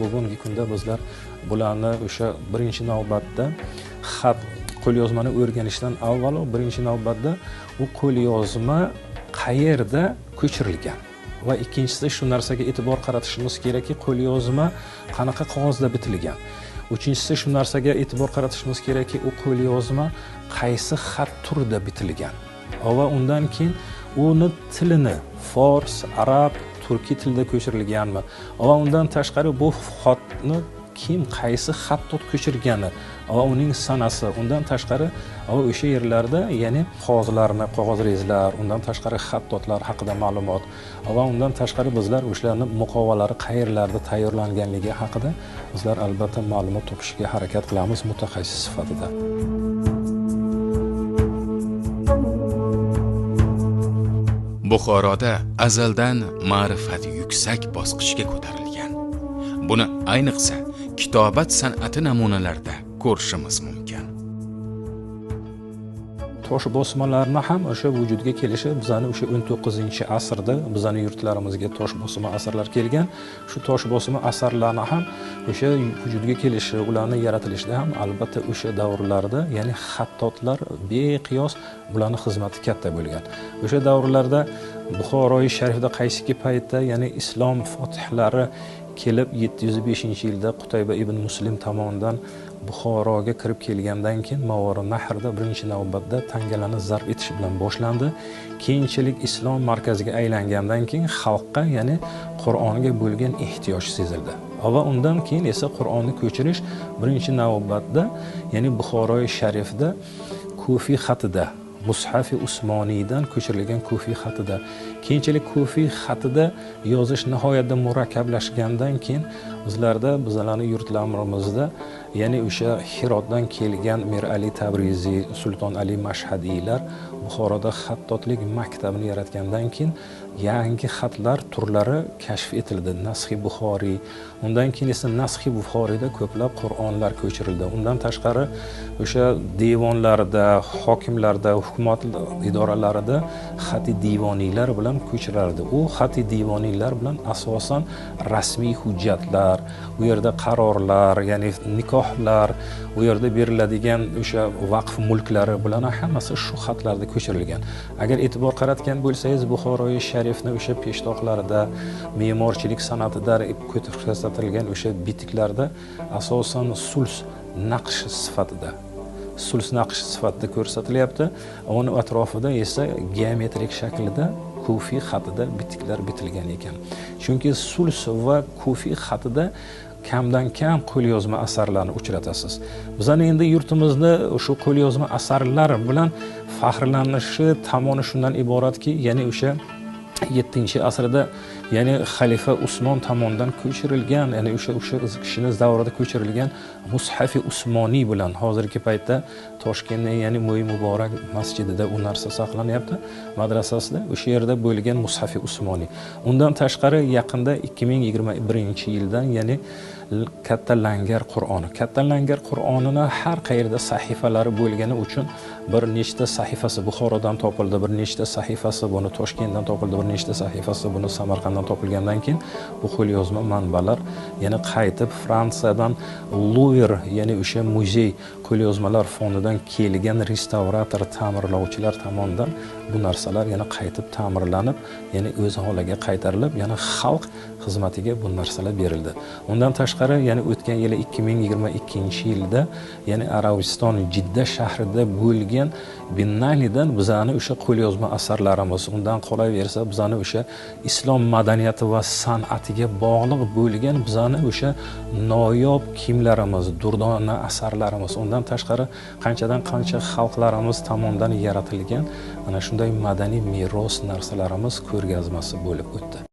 Bugungi kunda bizlar bularni o'sha birinchi navbatda xat qo'lyozmani o'rganishdan avvalo birinchi navbatda u qo'lyozma qayerda ko'chirilgan va ikkinchisi shu narsaga e'tibor qaratishimiz kerakki, qo'lyozma qanaqa qog'ozda bitilgan. Uchinchisi shu narsaga e'tibor qaratishimiz kerakki, u qo'lyozma qaysi xat turida bitilgan. Va undan keyin uni tilini fors, arab, turkiy tilda ko'chirilganmi? Va undan tashqari bu xatni kim qaysi xattot ko'chirgani va uning sanasi, undan tashqari o'sha yerlarda ya'ni qog'ozlarni, qog'oz rezlar, undan tashqari xattotlar haqida ma'lumot va undan tashqari bizlar o'shalarning muqovalari qayerlarda tayyorlanganligi haqida bizlar albatta ma'lumot topishga harakat qilamiz mutaxassis sifatida. Buxoroda azaldan ma'rifat yuksak bosqichga ko'tarilgan. Buni ayniqsa kitobat san'ati namunalarida ko'rishimiz mumkin. Tosh bosmalarni ham o'sha vujudga kelishi bizani o'sha 19-asrda bizani yurtlarimizga tosh bosma asarlar kelgan. Shu tosh bosma asarlarni ham o'sha vujudga kelishi, ularning yaratilishida ham albatta o'sha davrlarda, ya'ni xattotlar beqiyos bularning xizmati katta bo'lgan. O'sha davrlarda Buxoroy sharifda qaysi paytda, ya'ni islom fotihlari kelib 705-yilda Qutayba ibn Muslim tomonidan Buxoroga kirib kelgandan keyin Mavori Nahrda birinchi navbatda tangalarni zarb etish bilan boshlandi. Keyinchalik islom markaziga aylangandan keyin xalqqa, ya'ni Qur'onga bo'lgan ehtiyoj sezildi. Va undan keyin esa Qur'onni ko'chirish birinchi navbatda, ya'ni Buxoroy sharifda Kufiy xatida, Mushafi Usmoniydan ko'chirilgan Kufiy xatida, keyinchalik Kufiy xatida yozish nihoyatda murakkablashgandan keyin bizlarning yurtlarimizda, ya'ni o'sha Hirotdan kelgan Mir Ali Tabriziy, Sulton Ali Mashhadiylar Buxoroda xattotlik maktabini yaratgandan keyin yangi xatlar turlari kashf etildi. Naskhi Buxoriy, undan keyin esa Naskhi Buxoriyda ko'plab Qur'onlar ko'chirildi. Undan tashqari o'sha devonlarda, hokimlarda, hukumat idoralarida xati divoniylar bilan ko'chirildi. U xati divoniylar bilan asosan rasmiy hujjatlar, u yerda qarorlar, ya'ni nikohlar, u yerda beriladigan o'sha vaqf mulklari bilan hammasi shu xatlarda ko'chirilgan. Agar e'tibor qaratgan bo'lsangiz, Buxoroy sharifni o'sha peshtoqlarida, me'morchilik san'atida ko'rsatilgan o'sha bitiklarda asosan suls naqsh sifatida ko'rsatilyapti. Uning atrofida esa geometrik shaklda Kufiy xatida bitiklar bitilgan ekan. Chunki suls va Kufiy xatida kamdan kam qo'lyozma asarlarni uchratasiz. Bizning endi yurtimizni shu qo'lyozma asarlar bilan faxrlanishi tomoni shundan iboratki, ya'ni o'sha 7-asrda, ya'ni xalifa Usmon tomonidan ko'chirilgan, ya'ni o'sha kishini davrida ko'chirilgan Mushafi Usmoniy bilan hozirgi paytda Toshkentning, ya'ni Mo'y Muborak masjidida u narsa saqlanyapti, madrasasida o'sha yerda bo'lgan Mushafi Usmoniy. Undan tashqari yaqinda 2021-yildan, ya'ni Katta Langar Qur'oni. Katta Langar Qur'onini har qayerda sahifalari bo'lgani uchun bir nechta sahifasi Buxorodan topildi, bir nechta sahifasi buni Toshkentdan topildi, bir nechta sahifasi buni Samarqanddan topilgandan keyin bu qo'lyozma manbalar yana qaytib Fransiyadan Louvre, ya'ni o'sha muzey qo'lyozmalar fondidan kelgan restavrator, ta'mirlovchilar tomonidan bu narsalar yana qaytib ta'mirlanib, ya'ni o'z holiga qaytarilib, yana xalq xizmatiga bu narsalar berildi. Undan tashqari, ya'ni o'tgan yili 2022-yilda, ya'ni Arabiston Jidda shahrida bo'lgan Binnalidan bizani o'sha qo'lyozma asarlarimiz, undan qolaversa bizani o'sha islom madaniyati va san'atiga bog'liq bo'lgan bizani o'sha noyob kiyimlarimiz, durdona asarlarimiz, undan tashqari qanchadan qancha xalqlarimiz tomonidan yaratilgan ana shunday madaniy meros narsalarimiz ko'rgazmasi bo'lib o'tdi.